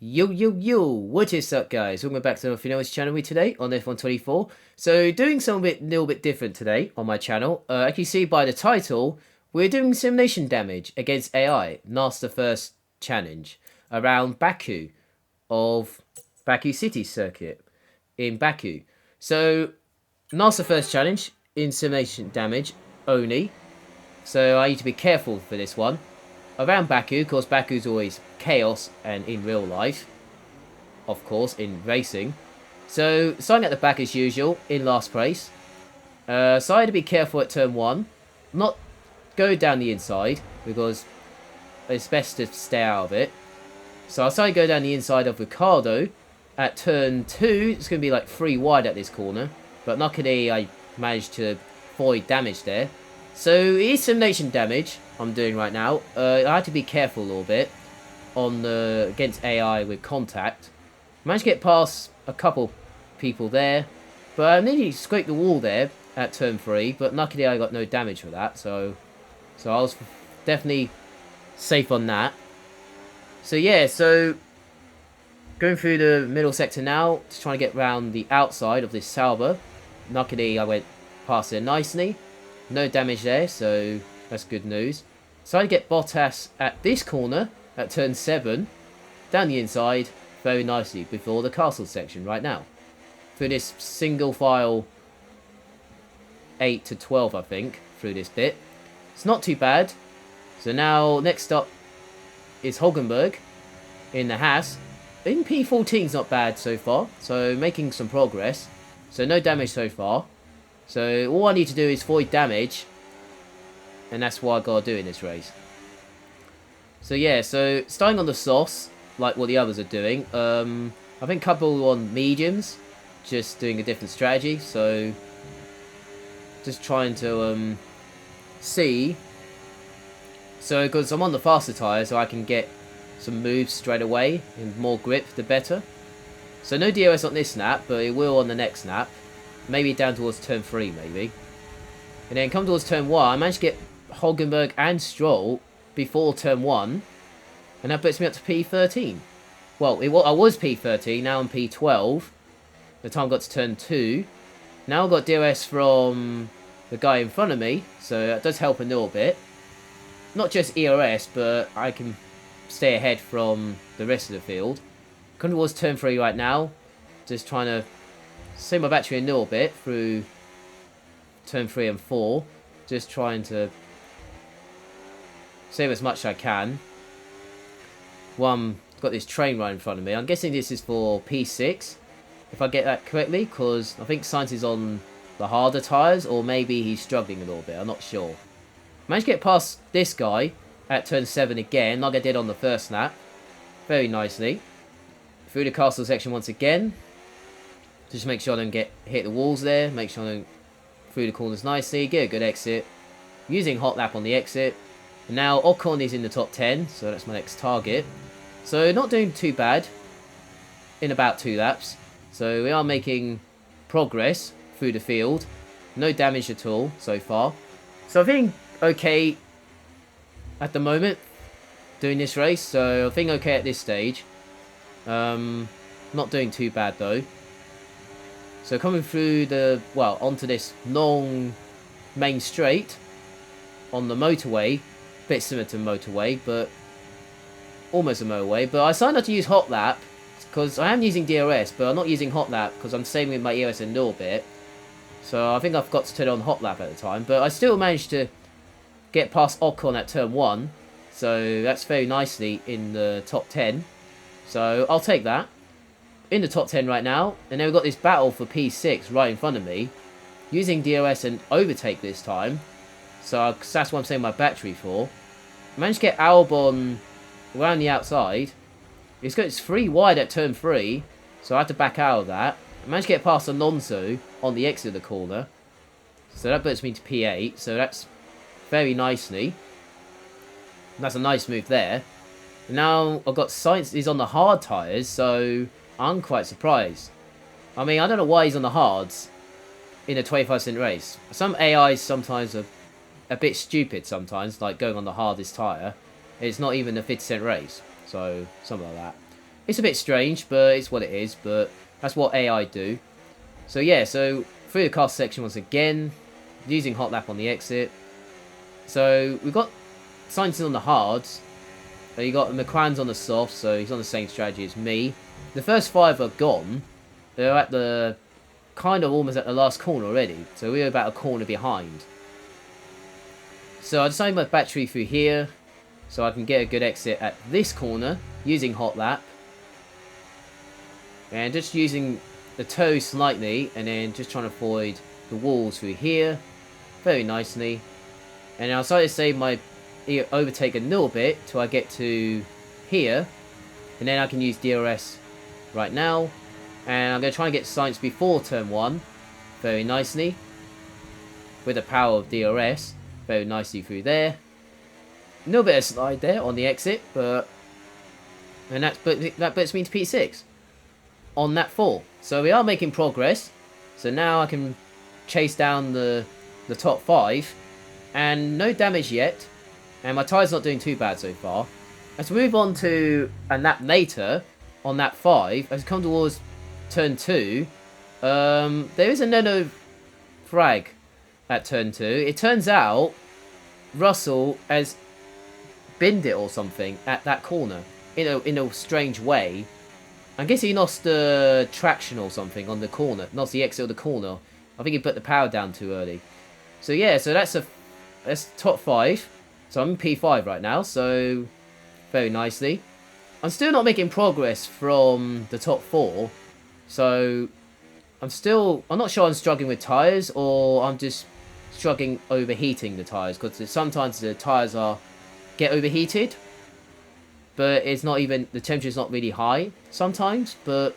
Yo, what is up guys? Welcome back to the Finals channel with today on F124. So doing something a little bit different today on my channel. As you see by the title, we're doing simulation damage against AI. That's the first challenge around Baku of Baku City Circuit in Baku. So that's the first challenge in simulation damage only. So I need to be careful for this one. Around Baku, of course, Baku's always chaos and in real life, of course, in racing. So, starting at the back as usual, in last place. So I had to be careful at turn 1. Not go down the inside, because it's best to stay out of it. So I decided to go down the inside of Ricardo. At turn 2, it's going to be like 3 wide at this corner. But luckily, I managed to avoid damage there. So it is simulation damage I'm doing right now. I had to be careful a little bit on against AI with contact. Managed to get past a couple people there, but I nearly scraped the wall there at turn 3. But luckily I got no damage for that, so I was definitely safe on that. So yeah, so going through the middle sector now, just trying to get around the outside of this Sauber. Luckily I went past it nicely. No damage there, so that's good news. So I get Bottas at this corner, at turn 7, down the inside, very nicely, before the castle section right now. Through this single file, 8 to 12 I think, through this bit. It's not too bad. So now, next up is Hulkenberg in the Haas. In P14's not bad so far, so making some progress. So no damage so far. So all I need to do is avoid damage, and that's what I gotta do in this race. So yeah, so starting on the sauce, like what the others are doing. I think a couple on mediums, just doing a different strategy. So just trying to see. So because I'm on the faster tyre, so I can get some moves straight away, and more grip the better. So no DRS on this snap, but it will on the next snap. Maybe down towards turn 3, maybe. And then come towards turn 1, I managed to get Hulkenberg and Stroll before turn 1. And that puts me up to P13. Well, I was P13, now I'm P12. The time I got to turn 2. Now I've got DRS from the guy in front of me, so that does help a little bit. Not just ERS, but I can stay ahead from the rest of the field. Coming towards turn 3 right now. Just trying to save my battery a little bit through turn 3 and 4. Just trying to save as much as I can. Got this train right in front of me. I'm guessing this is for P6, if I get that correctly, because I think Sainz is on the harder tyres, or maybe he's struggling a little bit. I'm not sure. Managed to get past this guy at turn 7 again, like I did on the first lap. Very nicely. Through the castle section once again. Just make sure I don't hit the walls there. Make sure I don't through the corners nicely. Get a good exit. Using hot lap on the exit. And now Ocon is in the top 10. So that's my next target. So not doing too bad. In about 2 laps. So we are making progress through the field. No damage at all so far. So I'm feeling okay at the moment. Doing this race. So I'm feeling okay at this stage. Not doing too bad though. So coming through onto this long main straight on the motorway, bit similar to motorway, but almost a motorway. But I decided not to use hot lap because I am using DRS, but I'm not using hot lap because I'm saving with my ERS a little bit. So I think I've got to turn on hot lap at the time, but I still managed to get past Ocon at turn 1, so that's very nicely in the top 10. So I'll take that. In the top 10 right now, and then we've got this battle for P6 right in front of me, using DRS and overtake this time, so that's what I'm saving my battery for. I managed to get Albon around the outside. It's 3 wide at turn 3, so I had to back out of that. I managed to get past Alonso on the exit of the corner, so that puts me to P8, so that's very nicely. That's a nice move there. And now I've got Sainz, he's on the hard tyres, so I'm quite surprised. I mean, I don't know why he's on the hards in a 25-cent race. Some AIs sometimes are a bit stupid sometimes, like going on the hardest tyre. It's not even a 50-cent race, so something like that. It's a bit strange, but it's what it is. But that's what AI do. So yeah, so through the car section once again, using hot lap on the exit. So we've got Sainz on the hards. You got McLaren's on the soft, so he's on the same strategy as me. The first 5 are gone. They're at the kind of almost at the last corner already. So we're about a corner behind. So I decided my battery through here, so I can get a good exit at this corner using hot lap. And just using the toe slightly, and then just trying to avoid the walls through here very nicely. And I decided to save my overtake a little bit till I get to here, and then I can use DRS right now. And I'm going to try and get Sainz before turn 1 very nicely with the power of DRS very nicely through there. A little bit of slide there on the exit, but that puts me to P6 on that 4. So we are making progress. So now I can chase down the top 5, and no damage yet, and my tyre's not doing too bad so far. As we move on to a lap later on that 5, as we come towards turn 2, there is a nano frag at turn 2. It turns out Russell has binned it or something at that corner in a strange way. I guess he lost the traction or something on the corner, lost the exit of the corner. I think he put the power down too early. So yeah, so that's top 5. So I'm in P5 right now, so very nicely. I'm still not making progress from the top 4. So I'm not sure I'm struggling with tyres, or I'm just struggling overheating the tyres, because sometimes the tyres get overheated, but it's not even, the temperature's not really high sometimes, but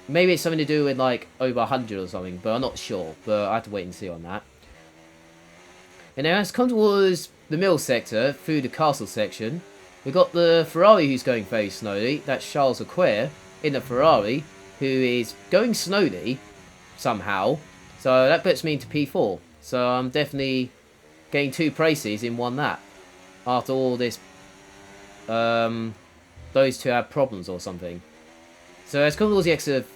maybe it's something to do with like over 100 or something, but I'm not sure, but I have to wait and see on that. And now as come towards the middle sector, through the castle section, we've got the Ferrari who's going very slowly. That's Charles Leclerc in the Ferrari, who is going slowly somehow. So that puts me into P4. So I'm definitely getting 2 places in one lap. After all this, those 2 have problems or something. So as come towards the exit of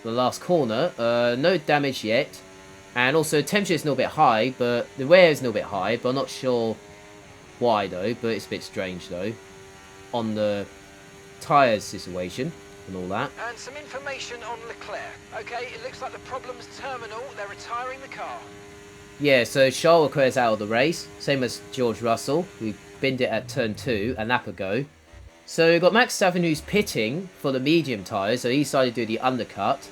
the last corner, no damage yet. And also temperature is a little bit high, but the wear is a little bit high, but I'm not sure why though, but it's a bit strange though, on the tyres situation and all that. And some information on Leclerc. Okay, it looks like the problem's terminal. They're retiring the car. Yeah, so Charles Leclerc's out of the race, same as George Russell, who binned it at turn 2 a lap ago. So we've got Max Verstappen who's pitting for the medium tyres, so he decided to do the undercut.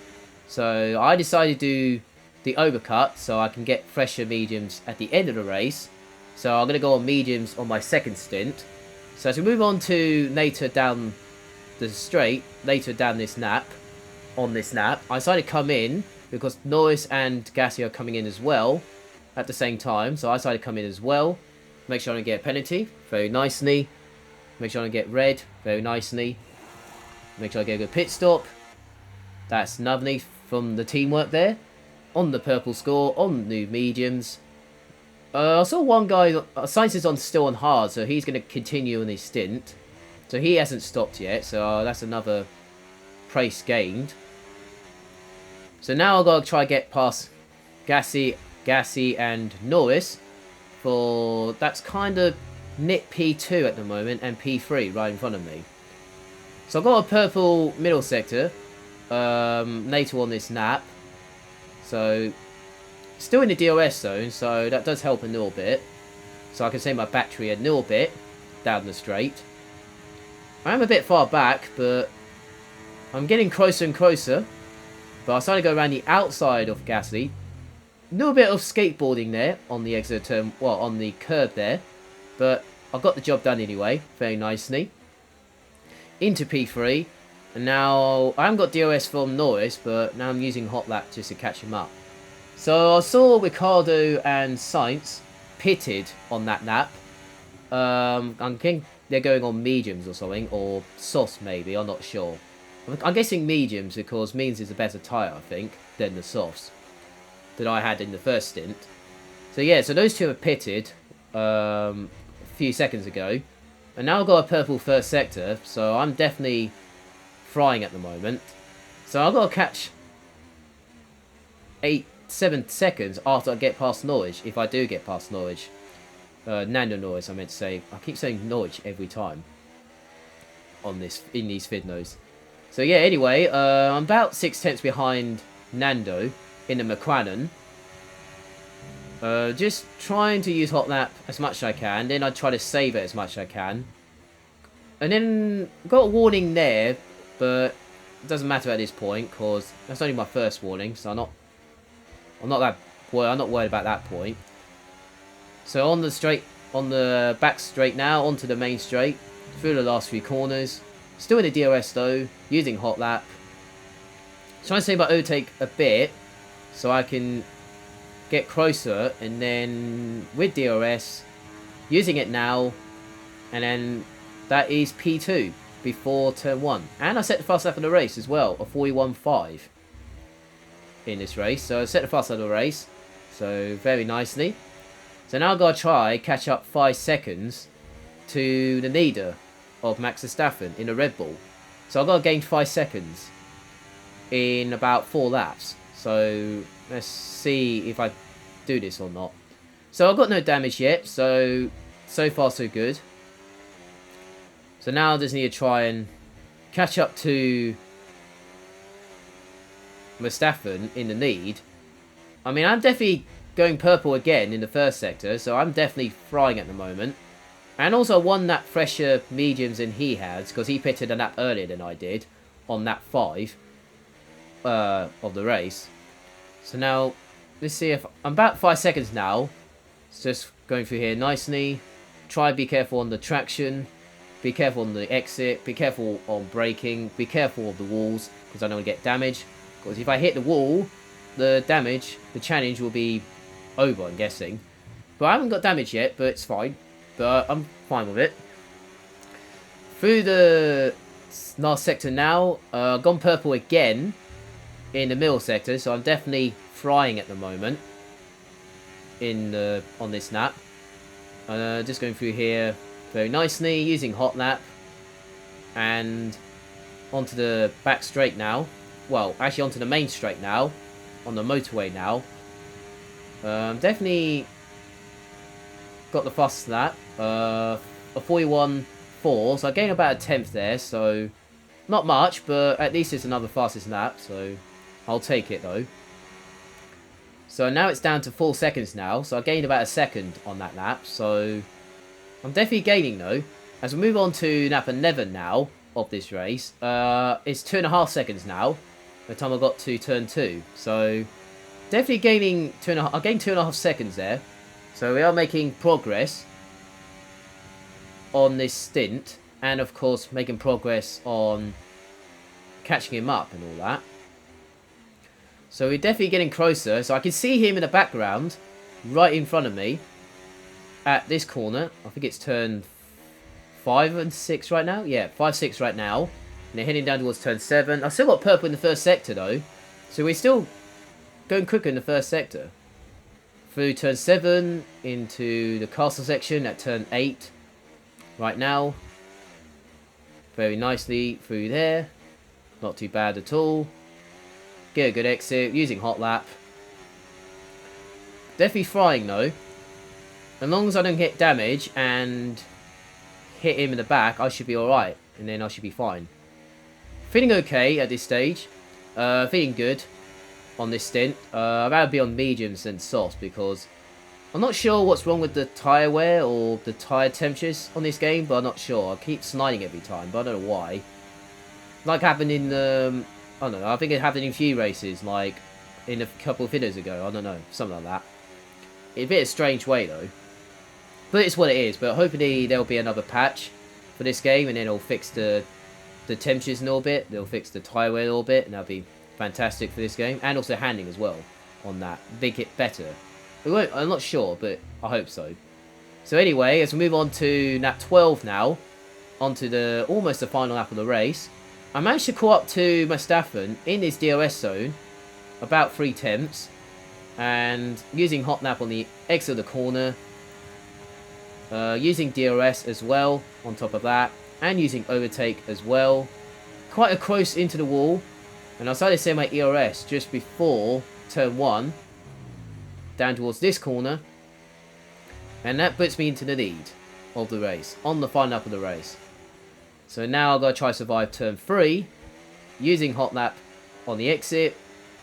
So I decided to do the overcut, so I can get fresher mediums at the end of the race. So I'm going to go on mediums on my second stint. So as we move on to later down the straight, later down this lap, I decided to come in because Norris and Gasly are coming in as well at the same time. So I decided to come in as well. Make sure I don't get a penalty very nicely. Make sure I don't get red very nicely. Make sure I get a good pit stop. That's lovely from the teamwork there. On the purple score, on new mediums. I saw one guy, Sainz is still on hard, so he's going to continue on his stint. So he hasn't stopped yet, so that's another place gained. So now I've got to try to get past Gasly and Norris. That's kind of nit P2 at the moment, and P3 right in front of me. So I've got a purple middle sector later on this lap. So, still in the DRS zone, so that does help a little bit. So I can save my battery a little bit down the straight. I am a bit far back, but I'm getting closer and closer. But I decided to go around the outside of Gasly. A little bit of skateboarding there on the exit turn, well, on the curb there. But I got the job done anyway, very nicely. Into P3. And now, I haven't got DRS from Norris, but now I'm using hot lap just to catch him up. So I saw Ricciardo and Sainz pitted on that lap. I'm thinking they're going on mediums or something, or softs maybe, I'm not sure. I'm guessing mediums because mediums is a better tyre, I think, than the softs that I had in the first stint. So yeah, so those 2 have pitted a few seconds ago. And now I've got a purple first sector, so I'm definitely frying at the moment. So I've got to catch 7 seconds after I get past Norwich, if I do get past Norwich. Nando Norwich, I meant to say. I keep saying Norwich every time in these vidnos. So yeah, anyway, I'm about 6/10 behind Nando in the McLaren. Just trying to use hot lap as much as I can. Then I try to save it as much as I can. And then got a warning there, but it doesn't matter at this point because that's only my first warning, so I'm not worried about that point. So on the back straight now, onto the main straight, through the last few corners. Still in the DRS though, using hot lap. Trying to save my overtake a bit, so I can get closer, and then with DRS, using it now, and then that is P2 before turn 1. And I set the fast lap of the race as well, a 41.5 in this race. So I set the fast lap of the race, so very nicely. So now I've got to try catch up 5 seconds to the leader of Max Verstappen in a Red Bull. So I've got to gain 5 seconds in about 4 laps. So let's see if I do this or not. So I've got no damage yet, so far so good. So now I just need to try and catch up to Verstappen in the lead. I mean, I'm definitely going purple again in the first sector, so I'm definitely frying at the moment. And also one lap fresher mediums than he has, because he pitted a lap earlier than I did on lap 5 of the race. So now, let's see if I'm about 5 seconds now. It's just going through here nicely. Try to be careful on the traction. Be careful on the exit. Be careful on braking. Be careful of the walls, because I don't want to get damage. Because if I hit the wall, the challenge will be over, I'm guessing. But I haven't got damage yet, but it's fine. But I'm fine with it. Through the last sector now, gone purple again in the middle sector, so I'm definitely frying at the moment on this lap. Just going through here very nicely, using hot lap, and onto the back straight now. Well, actually onto the main straight now, on the motorway now. Definitely got the fastest lap, a 41.4, so I gained about a 10th there, so not much, but at least it's another fastest lap, so I'll take it though. So now it's down to 4 seconds now, so I gained about a second on that lap, so I'm definitely gaining though. As we move on to lap 11 now of this race, it's 2.5 seconds now by the time I got to turn 2, so definitely gaining 2.5. I gained 2.5 seconds there. So we are making progress on this stint, and of course making progress on catching him up and all that. So we're definitely getting closer. So I can see him in the background, right in front of me, at this corner. I think it's turn 5 and 6 right now. Yeah, 5, 6 right now. And they're heading down towards turn 7. I've still got purple in the first sector though, so we're still going quicker in the first sector. Through turn 7 into the castle section at turn 8 right now. Very nicely through there. Not too bad at all. Get a good exit using hot lap. Definitely frying though. As long as I don't get damage and hit him in the back, I should be alright. And then I should be fine. Feeling okay at this stage. Feeling good on this stint. I'd rather be on mediums than softs, because I'm not sure what's wrong with the tyre wear or the tyre temperatures on this game, but I'm not sure. I keep sliding every time, but I don't know why. Like happened in I don't know, I think it happened in a few races, like in a couple of videos ago, I don't know, something like that. It's a bit of a strange way though. But it's what it is, but hopefully there'll be another patch for this game, and then it'll fix the temperatures a little bit, they'll fix the tyre wear a little bit, and that'll be fantastic for this game, and also handling as well on that. Make it better. I'm not sure, but I hope so. So anyway, as we move on to lap 12 now, onto almost the final lap of the race, I managed to call up to Verstappen in this DRS zone, about 3/10, and using hot lap on the exit of the corner, using DRS as well on top of that, and using overtake as well. Quite a close into the wall, and I started to set my ERS just before turn 1, down towards this corner, and that puts me into the lead of the race, on the final lap of the race. So now I've got to try to survive turn 3, using hot lap on the exit,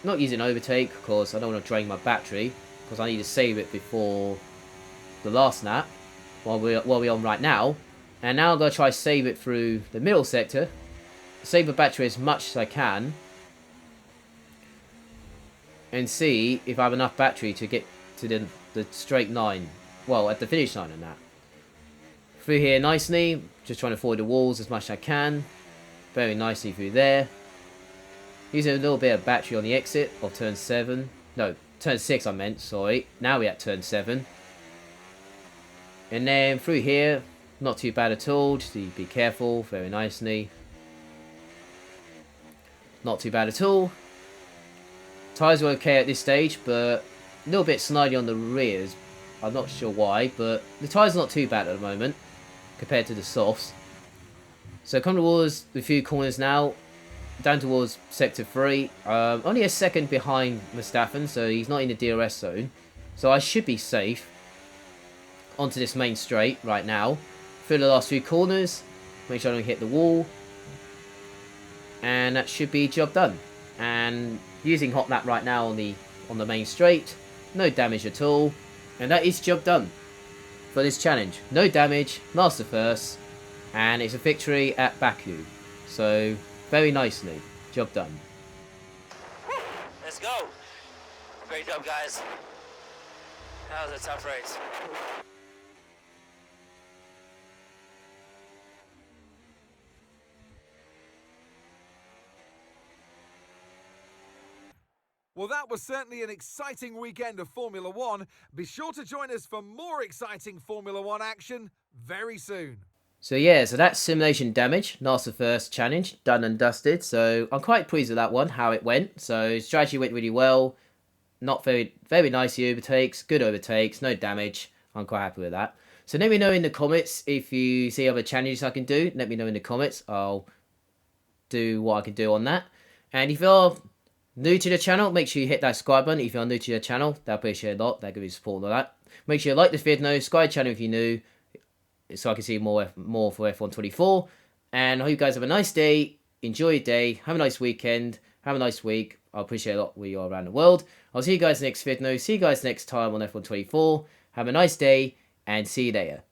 not using overtake, because I don't want to drain my battery, because I need to save it before the last lap, while we're on right now. And now I'm going to try to save it through the middle sector, save the battery as much as I can, and see if I have enough battery to get to the straight line, well, at the finish line and that. Through here nicely, just trying to avoid the walls as much as I can, very nicely through there. Using a little bit of battery on the exit of turn 7, no, turn 6 I meant, sorry, now we're at turn 7. And then through here, not too bad at all, just be careful, very nicely. Not too bad at all. Tyres were okay at this stage, but a little bit slidey on the rears. I'm not sure why, but the tyres are not too bad at the moment, compared to the softs. So coming towards the few corners now, down towards sector 3. Only a second behind Mustafa, so he's not in the DRS zone. So I should be safe onto this main straight right now. Through the last few corners, make sure I don't hit the wall. And that should be job done. And using hot lap right now on the main straight, no damage at all. And that is job done for this challenge. No damage, master first, and it's a victory at Baku. So very nicely, job done. Let's go. Great job, guys. That was a tough race. Well, that was certainly an exciting weekend of Formula One. Be sure to join us for more exciting Formula One action very soon. So yeah, so that's Simulation Damage, NASA First challenge, done and dusted. So I'm quite pleased with that one, how it went. So strategy went really well. Not very nice overtakes, good overtakes, no damage. I'm quite happy with that. So let me know in the comments if you see other challenges I can do. Let me know in the comments. I'll do what I can do on that. And if you're new to the channel, make sure you hit that subscribe button. If you're new to the channel, that appreciate a lot. That gives you support on that. Make sure you like this video, subscribe to the channel if you're new, so I can see more for F124. And I hope you guys have a nice day. Enjoy your day. Have a nice weekend. Have a nice week. I appreciate a lot where you are around the world. I'll see you guys next video. See you guys next time on F124. Have a nice day and see you later.